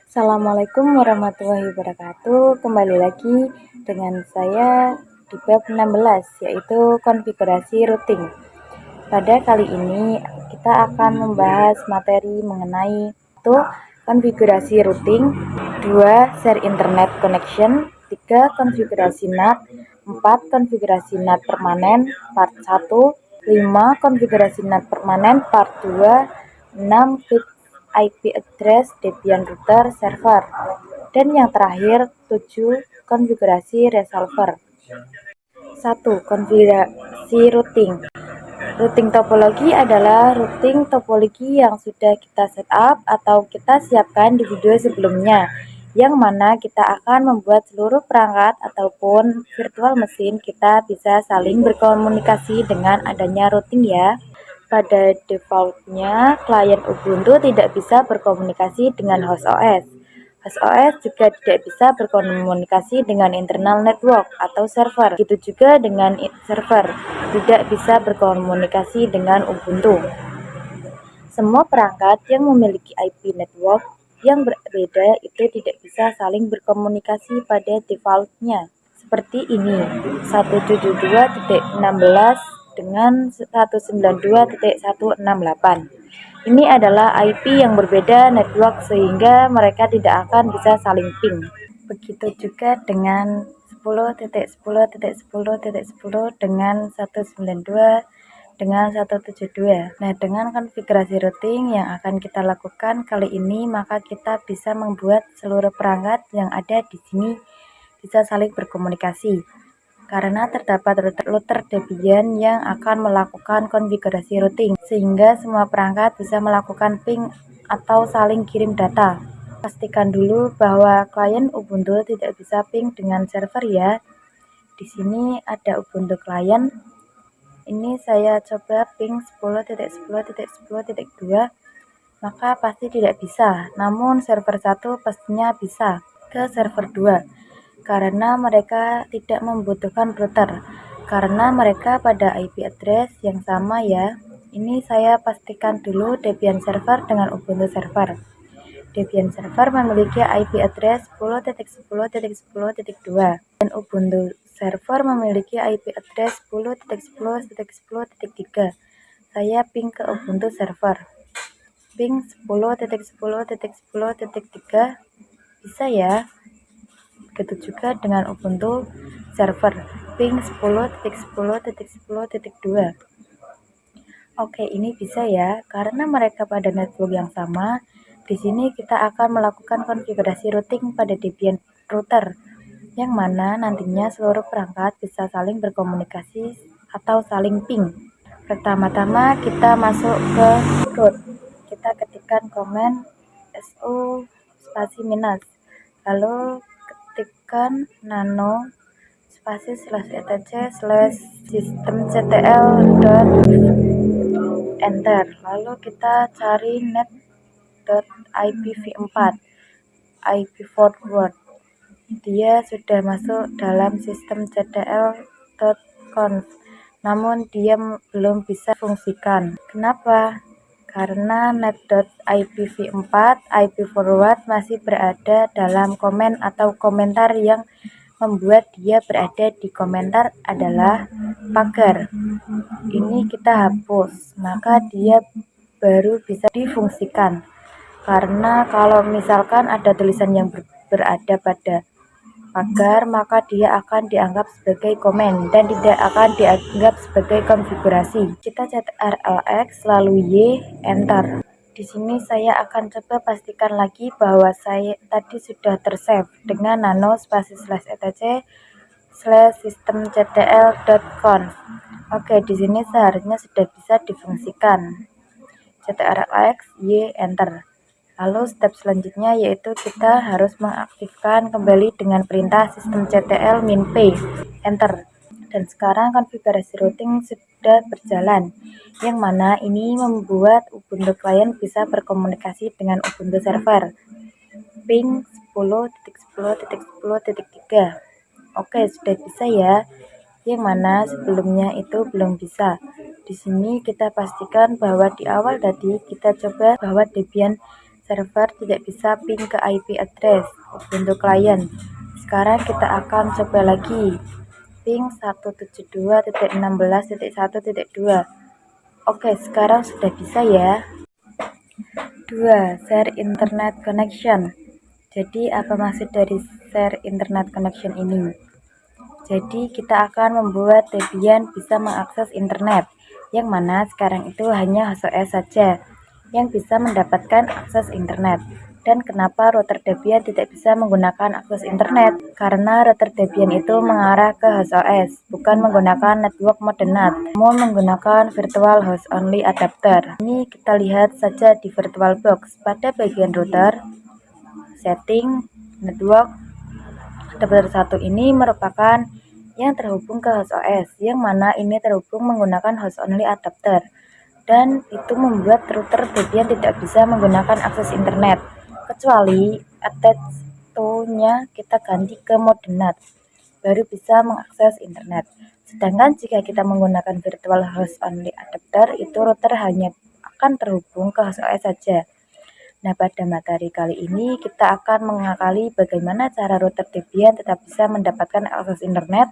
Assalamualaikum warahmatullahi wabarakatuh. Kembali lagi dengan saya di bab 16, yaitu konfigurasi routing. Pada kali ini kita akan membahas materi mengenai itu konfigurasi routing, 2 share internet connection, 3 konfigurasi NAT, 4 konfigurasi NAT permanen part 1, 5 konfigurasi NAT permanen part 2, 6 fix IP address Debian router server, dan yang terakhir 7 konfigurasi resolver. 1. Konfigurasi routing. Routing topologi adalah routing topologi yang sudah kita setup atau kita siapkan di video sebelumnya, yang mana kita akan membuat seluruh perangkat ataupun virtual mesin kita bisa saling berkomunikasi dengan adanya routing ya. Pada defaultnya, klien Ubuntu tidak bisa berkomunikasi dengan host OS. Host OS juga tidak bisa berkomunikasi dengan internal network atau server. Begitu juga dengan server, tidak bisa berkomunikasi dengan Ubuntu. Semua perangkat yang memiliki IP network yang berbeda itu tidak bisa saling berkomunikasi pada defaultnya. Seperti ini, 172.16 dengan 192.168. Ini adalah IP yang berbeda network sehingga mereka tidak akan bisa saling ping. Begitu juga dengan 10.10.10.10 dengan 192 dengan 172. Nah, dengan konfigurasi routing yang akan kita lakukan kali ini, maka kita bisa membuat seluruh perangkat yang ada di sini bisa saling berkomunikasi. Karena terdapat router Debian yang akan melakukan konfigurasi routing, sehingga semua perangkat bisa melakukan ping atau saling kirim data. Pastikan dulu bahwa klien Ubuntu tidak bisa ping dengan server ya. Di sini ada Ubuntu klien. Ini saya coba ping 10.10.10.2, maka pasti tidak bisa. Namun server 1 pastinya bisa ke server 2 karena mereka tidak membutuhkan router, karena mereka pada IP address yang sama ya. Ini saya pastikan dulu Debian server dengan Ubuntu server. Debian server memiliki IP address 10.10.10.2 dan Ubuntu server memiliki IP address 10.10.10.3. Saya ping ke Ubuntu server. Ping 10.10.10.3 bisa ya. Begitu juga dengan Ubuntu server ping 10.10.10.2. Oke, ini bisa ya, karena mereka pada network yang sama. Di sini kita akan melakukan konfigurasi routing pada Debian router, yang mana nantinya seluruh perangkat bisa saling berkomunikasi atau saling ping. Pertama-tama kita masuk ke root. Kita ketikkan command su spasi minus, lalu ketikkan nano spasi /etc /systemctl enter, lalu kita cari net.ipv4 IP forward. Dia sudah masuk dalam systemctl.conf, namun dia belum bisa fungsikan. Kenapa? Karena net.ipv4 IP forward masih berada dalam komen atau komentar yang membuat dia berada di komentar adalah pagar. Ini kita hapus, maka dia baru bisa difungsikan. Karena kalau misalkan ada tulisan yang berada pada pagar, maka dia akan dianggap sebagai komen dan tidak akan dianggap sebagai konfigurasi. Kita cetak rlx lalu y enter. Di sini saya akan coba pastikan lagi bahwa saya tadi sudah tersave dengan nano spasi /etc /systemctl.conf. Oke, di sini seharusnya sudah bisa difungsikan. Cetak rlx y enter. Lalu step selanjutnya yaitu kita harus mengaktifkan kembali dengan perintah systemctl -p enter. Dan sekarang konfigurasi routing sudah berjalan, yang mana ini membuat Ubuntu client bisa berkomunikasi dengan Ubuntu server. Ping 10.10.10.3. Oke, sudah bisa ya. yang mana sebelumnya itu belum bisa. Di sini kita pastikan bahwa di awal tadi kita coba bahwa Debian server tidak bisa ping ke IP address untuk klien. Sekarang kita akan coba lagi ping 172.16.1.2. Oke, sekarang sudah bisa ya. 2. Share internet connection. Jadi apa maksud dari share internet connection ini? Jadi kita akan membuat Debian bisa mengakses internet, yang mana sekarang itu hanya HostOS saja yang bisa mendapatkan akses internet. Dan kenapa router Debian tidak bisa menggunakan akses internet? Karena router Debian itu mengarah ke HostOS, bukan menggunakan network mode NAT, namun menggunakan virtual host only adapter. Ini kita lihat saja di VirtualBox. Pada bagian router, setting, network, adapter 1 ini merupakan yang terhubung ke HostOS, yang mana ini terhubung menggunakan host only adapter. Dan itu membuat router Debian tidak bisa menggunakan akses internet, kecuali attach to-nya kita ganti ke mode NAT, baru bisa mengakses internet. Sedangkan jika kita menggunakan virtual host only adapter, itu router hanya akan terhubung ke HostOS saja. Nah, pada materi kali ini kita akan mengakali bagaimana cara router Debian tetap bisa mendapatkan akses internet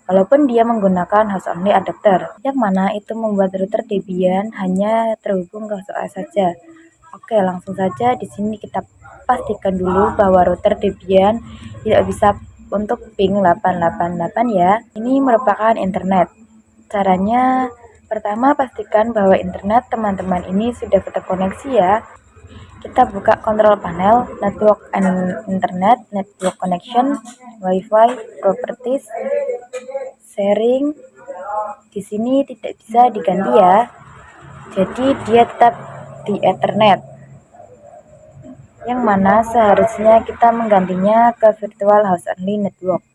walaupun dia menggunakan host only adapter, yang mana itu membuat router Debian hanya terhubung ke HostOS saja. Oke, langsung saja di sini kita pastikan dulu bahwa router Debian tidak bisa untuk ping 888 ya. Ini merupakan internet. Caranya pertama pastikan bahwa internet teman-teman ini sudah terkoneksi ya. Kita buka control panel, network and internet, network connection, wifi, properties, sharing. Di sini tidak bisa diganti ya. Jadi dia tetap di Ethernet. Yang mana seharusnya kita menggantinya ke virtual host only network.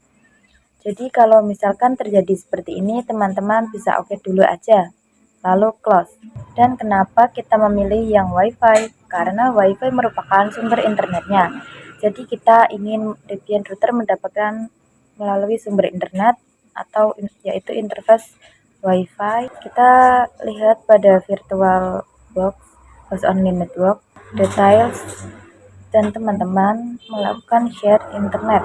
Jadi kalau misalkan terjadi seperti ini, teman-teman bisa oke dulu aja, lalu close. Dan kenapa kita memilih yang WiFi? Karena WiFi merupakan sumber internetnya. Jadi kita ingin Debian router mendapatkan melalui sumber internet atau yaitu interface WiFi. Kita lihat pada VirtualBox host only network details, dan teman-teman melakukan share internet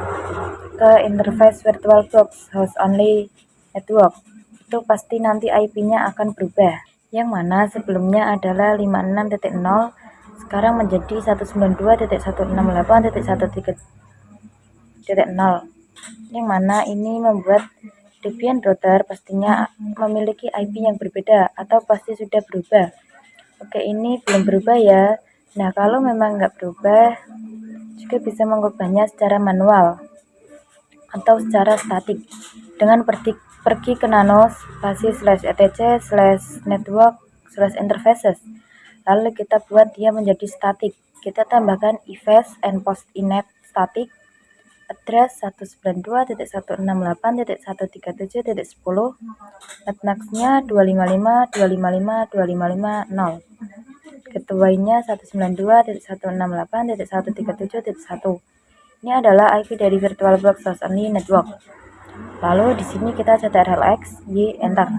ke interface VirtualBox host only network. Itu pasti nanti IP-nya akan berubah, yang mana sebelumnya adalah 56.0, sekarang menjadi 192.168.1.3.0, yang mana ini membuat Debian router pastinya memiliki IP yang berbeda atau pasti sudah berubah. Oke, ini belum berubah ya. Nah, kalau memang nggak berubah, juga bisa mengubahnya secara manual atau secara statik dengan pergi ke nano spasi /etc/network/interfaces, lalu kita buat dia menjadi statik. Kita tambahkan ifs and post inet static address 192.168.137.10, netmax-nya 255.255.255.0, gateway-nya 192.168.137.1. Ini adalah IP dari VirtualBox host only network. Lalu di sini kita ctrl+x, y, enter.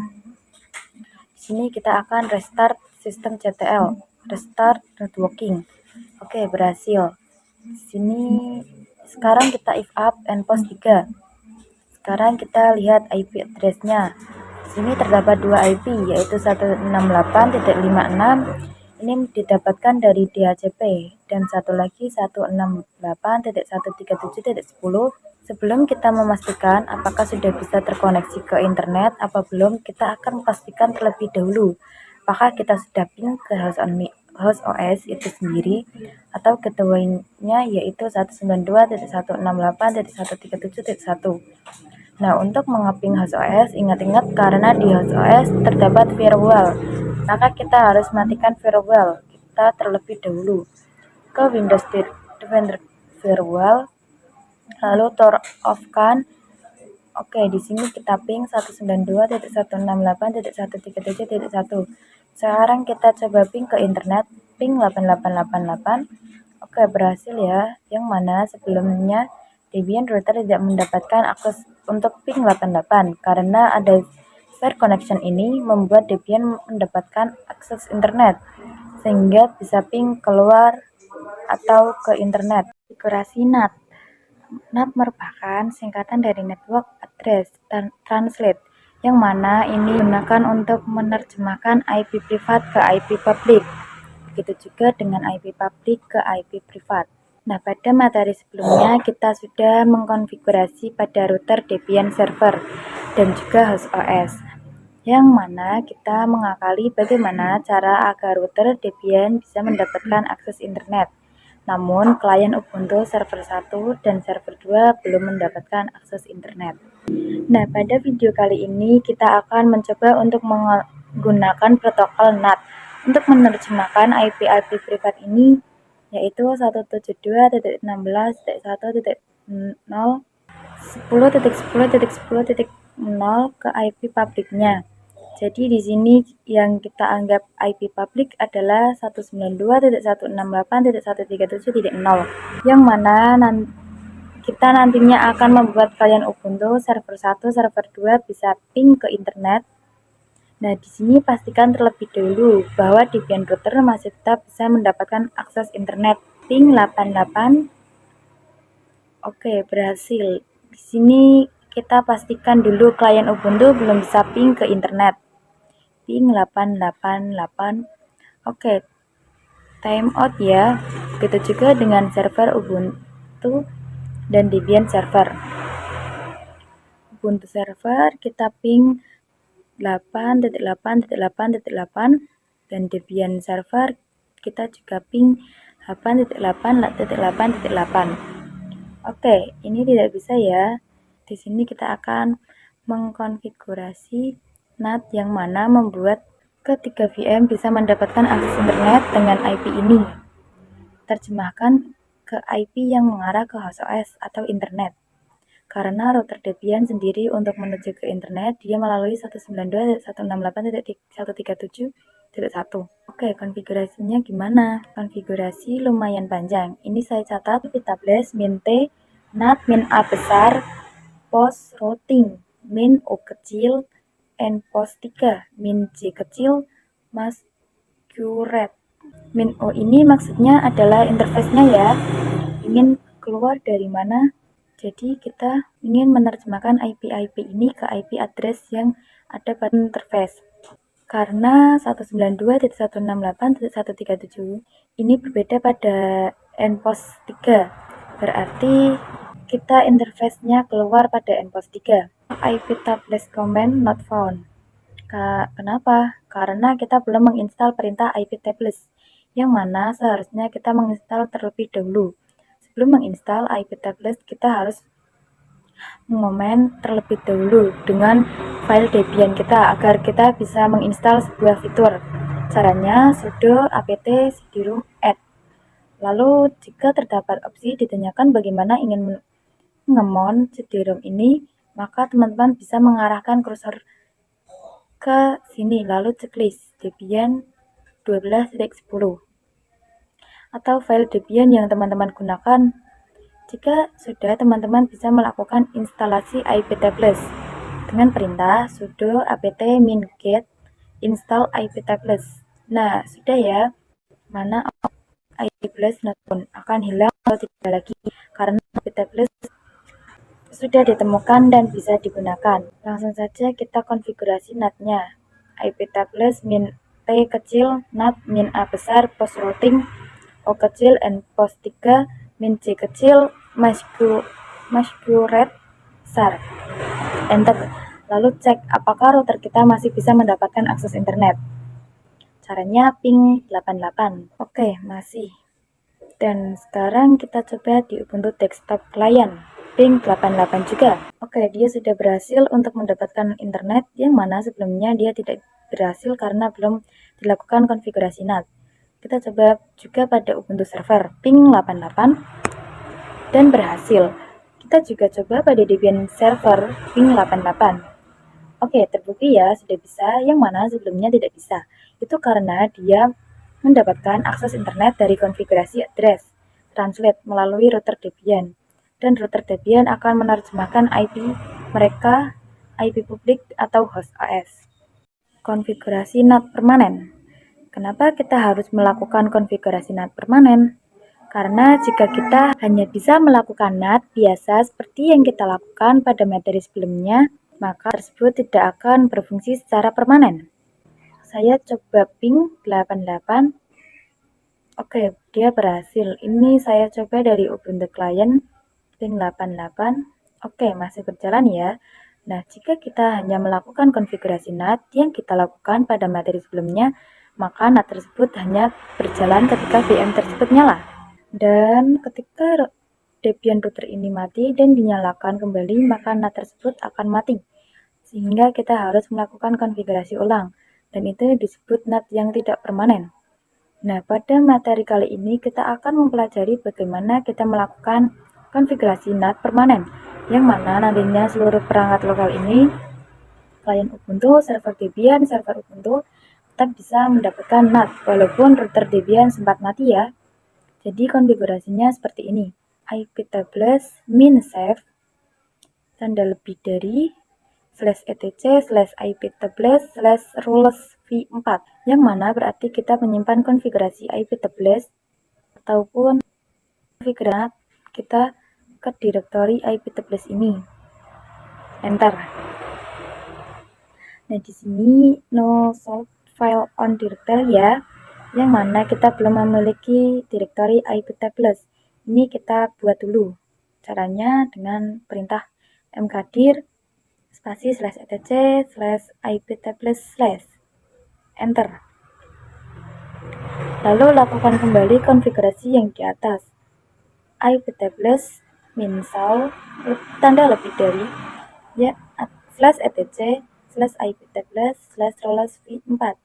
Di sini kita akan restart sistem CTL, restart networking. Oke, berhasil. Di sini sekarang kita if up and post 3. Sekarang kita lihat IP address-nya. Di sini terdapat dua IP, yaitu 168.56. Ini didapatkan dari DHCP, dan satu lagi 168.137.10. Sebelum kita memastikan apakah sudah bisa terkoneksi ke internet apa belum, kita akan pastikan terlebih dahulu apakah kita sudah ping ke host OS itu sendiri atau gateway-nya yaitu 192.168.137.1. Nah, untuk mengaping host OS, ingat-ingat karena di host OS terdapat firewall, maka kita harus matikan firewall kita terlebih dahulu ke Windows Defender firewall, lalu turn off kan. Oke, di sini kita ping 192.168.137.1. Sekarang kita coba ping ke internet, ping 8888. Oke, berhasil ya, yang mana sebelumnya Debian router tidak mendapatkan akses untuk ping 88 karena ada share connection. Ini membuat Debian mendapatkan akses internet sehingga bisa ping keluar atau ke internet. Konfigurasi NAT. NAT merupakan singkatan dari Network Address Translate, yang mana ini digunakan untuk menerjemahkan IP privat ke IP publik. Begitu juga dengan IP publik ke IP privat. Nah, pada materi sebelumnya kita sudah mengkonfigurasi pada router Debian server dan juga host OS, yang mana kita mengakali bagaimana cara agar router Debian bisa mendapatkan akses internet. Namun, klien Ubuntu server 1 dan server 2 belum mendapatkan akses internet. Nah, pada video kali ini kita akan mencoba untuk menggunakan protokol NAT untuk menerjemahkan IP-IP privat ini, yaitu 172.16.1.0 ke IP publiknya. Jadi di sini yang kita anggap IP publik adalah 192.168.137.0, yang mana kita nantinya akan membuat klien Ubuntu server 1, server 2 bisa ping ke internet. Nah, di sini pastikan terlebih dahulu bahwa Debian router masih tetap bisa mendapatkan akses internet. Ping 88. Oke, berhasil. Di sini kita pastikan dulu klien Ubuntu belum bisa ping ke internet. Ping 888. Oke, timeout ya. Begitu juga dengan server Ubuntu dan Debian server. Ubuntu server kita ping 8.8.8.8 dan Debian server kita juga ping 8.8.8.8. Oke, ini tidak bisa ya. Di sini kita akan mengkonfigurasi NAT yang mana membuat ketiga VM bisa mendapatkan akses internet dengan IP ini. Terjemahkan ke IP yang mengarah ke host OS atau internet. Karena router Debian sendiri untuk menuju ke internet, dia melalui 192.168.137.1. Oke, konfigurasinya gimana? Konfigurasi lumayan panjang. Ini saya catat tablet min T, NAT min A besar, post routing, min O kecil, and post 3, min J kecil, masquerade. Min O ini maksudnya adalah interface-nya ya. Ingin keluar dari mana? Jadi kita ingin menerjemahkan IP-IP ini ke IP address yang ada pada interface. Karena 192.168.137 ini berbeda pada endpost 3. Berarti kita interface-nya keluar pada endpost 3. IP tablets command not found. Kenapa? Karena kita belum menginstal perintah IP tablets, yang mana seharusnya kita menginstal terlebih dahulu. Sebelum menginstal IP tablets, kita harus mengomen terlebih dahulu dengan file Debian kita agar kita bisa menginstal sebuah fitur. Caranya sudo apt cd-rom add. Lalu jika terdapat opsi ditanyakan bagaimana ingin mengemon cd-rom ini, maka teman-teman bisa mengarahkan kursor ke sini lalu checklist Debian 12.10 atau file Debian yang teman-teman gunakan. Jika sudah, teman-teman bisa melakukan instalasi IP tablets dengan perintah sudo apt min get install IP tablets. Nah, sudah ya. Mana IP tablets akan hilang atau tidak lagi karena IP tablets sudah ditemukan dan bisa digunakan. Langsung saja kita konfigurasi NAT-nya. IP tablets min T kecil, NAT min A besar, post routing O kecil, and post 3 min J kecil, masquerade besar. Enter. Lalu cek apakah router kita masih bisa mendapatkan akses internet. Caranya ping 88. Oke, masih. Dan sekarang kita coba di Ubuntu desktop client. Ping 88 juga. Oke, dia sudah berhasil untuk mendapatkan internet, yang mana sebelumnya dia tidak berhasil karena belum dilakukan konfigurasi NAT. Kita coba juga pada Ubuntu server, ping 88, dan berhasil. Kita juga coba pada Debian server, ping 88. Oke, terbukti ya sudah bisa, yang mana sebelumnya tidak bisa. Itu karena dia mendapatkan akses internet dari konfigurasi address translate melalui router Debian. dan router Debian akan menerjemahkan IP mereka, IP publik atau host OS. Konfigurasi NAT permanen. Kenapa kita harus melakukan konfigurasi NAT permanen? Karena jika kita hanya bisa melakukan NAT biasa seperti yang kita lakukan pada materi sebelumnya, maka tersebut tidak akan berfungsi secara permanen. Saya coba ping 88. Oke, dia berhasil. Ini saya coba dari Ubuntu Client ping 88. Oke, masih berjalan ya. Nah, jika kita hanya melakukan konfigurasi NAT yang kita lakukan pada materi sebelumnya, maka NAT tersebut hanya berjalan ketika VM tersebut nyala. Dan ketika Debian router ini mati dan dinyalakan kembali, maka NAT tersebut akan mati. Sehingga kita harus melakukan konfigurasi ulang. Dan itu disebut NAT yang tidak permanen. Nah, pada materi kali ini kita akan mempelajari bagaimana kita melakukan konfigurasi NAT permanen, yang mana nantinya seluruh perangkat lokal ini, klien Ubuntu, server Debian, server Ubuntu, tetap bisa mendapatkan NAT, walaupun router Debian sempat mati ya. Jadi konfigurasinya seperti ini, iptables min save, tanda lebih dari, /etc/iptables/roles v4, yang mana berarti kita menyimpan konfigurasi iptables ataupun konfigurasi kita ke direktori iptables ini. Enter. Nah, di sini no salt file on directory ya, yang mana kita belum memiliki direktori iptables. Ini kita buat dulu. Caranya dengan perintah mkdir spasi /etc/iptables/. Enter. Lalu lakukan kembali konfigurasi yang di atas. iptables -install tanda lebih dari ya /etc/iptables/roles v4.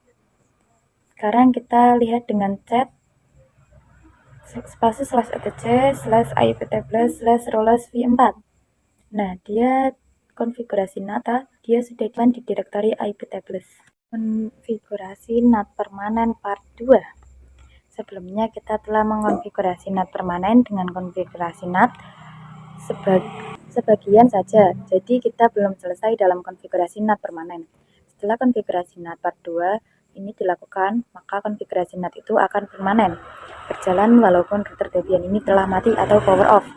Sekarang kita lihat dengan chat spasi /etc/iptables/roles v4. Nah, dia konfigurasi NAT, dia sudah di direktori iptables. Konfigurasi NAT permanen part 2. Sebelumnya kita telah mengkonfigurasi NAT permanen dengan konfigurasi NAT sebagian saja, jadi kita belum selesai dalam konfigurasi NAT permanen. Setelah konfigurasi NAT part 2 ini dilakukan, maka konfigurasi NAT itu akan permanen, berjalan walaupun router Debian ini telah mati atau power off.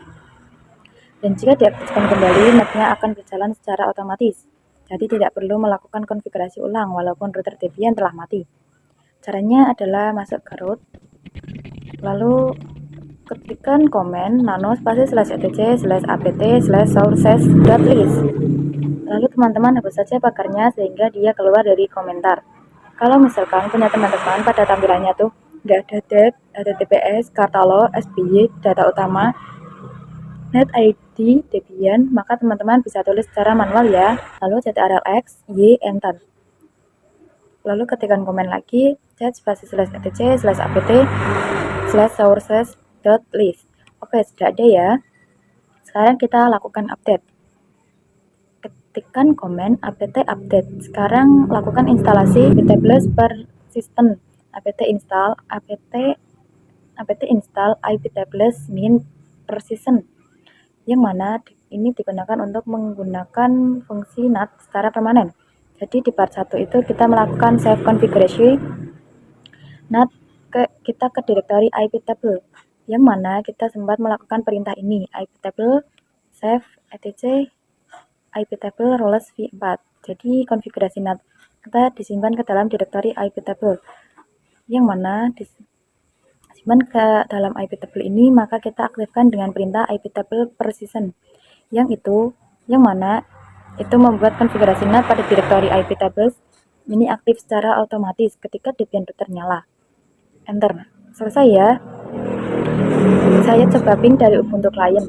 Dan jika diaktifkan kembali, NAT-nya akan berjalan secara otomatis, jadi tidak perlu melakukan konfigurasi ulang walaupun router Debian telah mati. Caranya adalah masuk ke root, lalu ketikkan komen nano spasi /etc/apt/sources.list. Lalu teman-teman hapus saja pagarnya sehingga dia keluar dari komentar. Kalau misalkan punya teman-teman pada tampilannya tuh nggak ada dep, https, kartalo, sby, data utama, net id Debian, maka teman-teman bisa tulis secara manual ya. Lalu ctrlx, y, enter. Lalu ketikkan komen lagi, chat spasi /etc/apt/sources.list. Oke, sudah ada ya. Sekarang kita lakukan update. Ketikkan komen apt update. Sekarang lakukan instalasi iptables persistent. apt install iptables min persistent, yang mana ini digunakan untuk menggunakan fungsi NAT secara permanen. Jadi di part 1 itu kita melakukan save configuration NAT kita ke direktori iptable, yang mana kita sempat melakukan perintah ini, iptable save etc iptable roles v4. Jadi konfigurasi NAT kita disimpan ke dalam direktori iptable, yang mana disimpan ke dalam iptable ini, maka kita aktifkan dengan perintah iptable persistent, yang mana itu membuat konfigurasi NAT pada direktori iptables ini aktif secara otomatis ketika Debian router nyala. Enter. Selesai ya. Saya coba ping dari Ubuntu Client.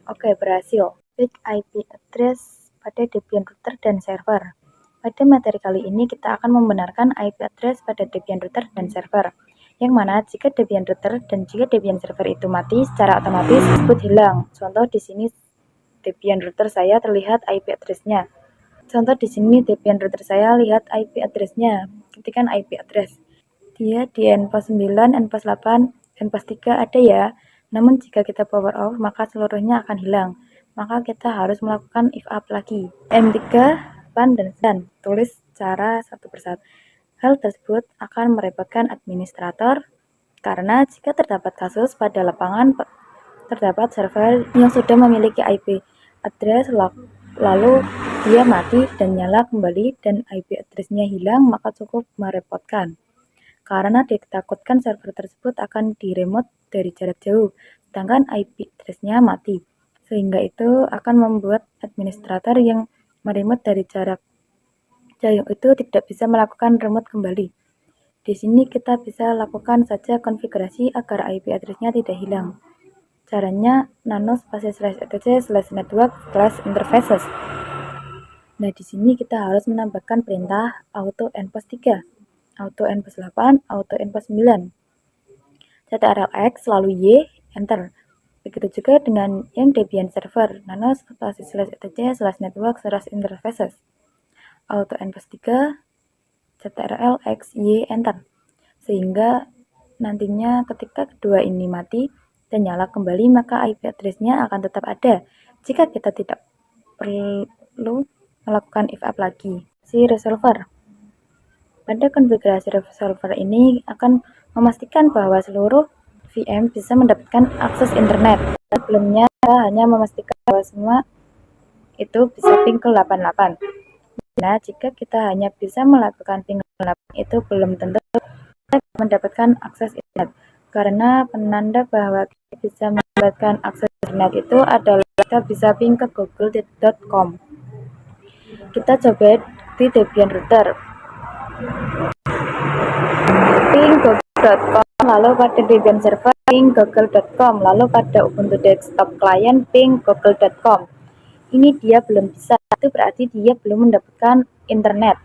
Oke, berhasil. Pick IP address pada Debian router dan server. Pada materi kali ini kita akan membenarkan IP address pada Debian router dan server, yang mana jika Debian router dan jika Debian server itu mati, secara otomatis tersebut hilang. Contoh di sini Debian router saya terlihat IP address-nya. Contoh di sini Debian router saya lihat IP address-nya. Ketikkan IP address. Dia di npos 9, npos 8, npos 3 ada ya. Namun jika kita power off, maka seluruhnya akan hilang. Maka kita harus melakukan if up lagi. M3, 8, dan 9. Tulis cara satu persatu. Hal tersebut akan merepotkan administrator karena jika terdapat kasus pada lapangan terdapat server yang sudah memiliki IP address lalu dia mati dan nyala kembali dan IP address-nya hilang, maka cukup merepotkan. Karena ditakutkan server tersebut akan diremote dari jarak jauh, sedangkan IP address-nya mati. Sehingga itu akan membuat administrator yang meremote dari jarak jauh itu tidak bisa melakukan remote kembali. Di sini kita bisa lakukan saja konfigurasi agar IP address-nya tidak hilang. Caranya nano /etc/network/interfaces. Nah, di sini kita harus menambahkan perintah auto npos 3, auto npos 8, auto npos 9. ctrlx lalu y, enter. Begitu juga dengan yang Debian server, nano /etc/network/interfaces. Auto npos 3, ctrlx y, enter. Sehingga nantinya ketika kedua ini mati dan nyala kembali, maka IP address-nya akan tetap ada jika kita tidak perlu melakukan if up lagi. Si resolver. Pada konfigurasi resolver ini akan memastikan bahwa seluruh VM bisa mendapatkan akses internet. Sebelumnya hanya memastikan bahwa semua itu bisa ping ke 88. Nah, jika kita hanya bisa melakukan ping ke 88, itu belum tentu mendapatkan akses internet. Karena penanda bahwa kita bisa mendapatkan akses internet itu adalah kita bisa ping ke google.com. Kita coba di Debian router. Ping google.com, lalu pada Debian server ping google.com, lalu pada Ubuntu desktop client ping google.com. Ini dia belum bisa, itu berarti dia belum mendapatkan internet.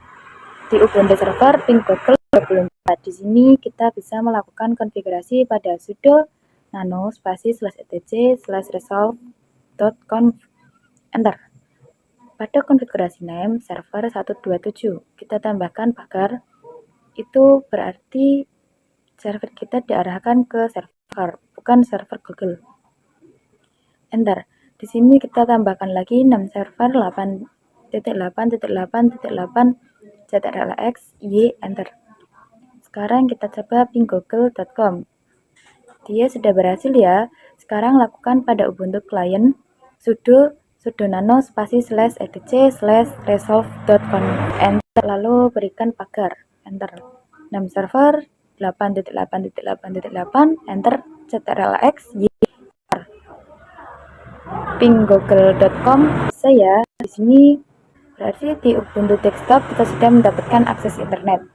Di Ubuntu server ping Google belum bisa. Di sini kita bisa melakukan konfigurasi pada sudo nano /etc/resolve.conf, enter. Pada konfigurasi name server 127 kita tambahkan pagar, itu berarti server kita diarahkan ke server, bukan server Google. Enter. Di sini kita tambahkan lagi 6 server 8.8.8.8 ctrlx y, enter. Sekarang kita coba ping google.com. Dia sudah berhasil ya. Sekarang lakukan pada Ubuntu client sudo nano /etc/resolve.conf, enter, lalu berikan pagar, enter. 6 server 8.8.8.8, enter, ctrlx y, enter. Ping google.com bisa ya. Di sini berarti di Ubuntu desktop kita sudah mendapatkan akses internet.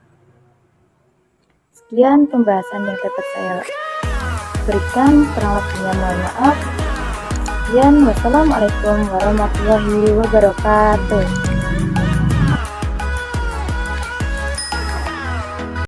Sekian pembahasan yang dapat saya berikan, kurang lebihnya mohon maaf. Sekian, wassalamualaikum warahmatullahi wabarakatuh.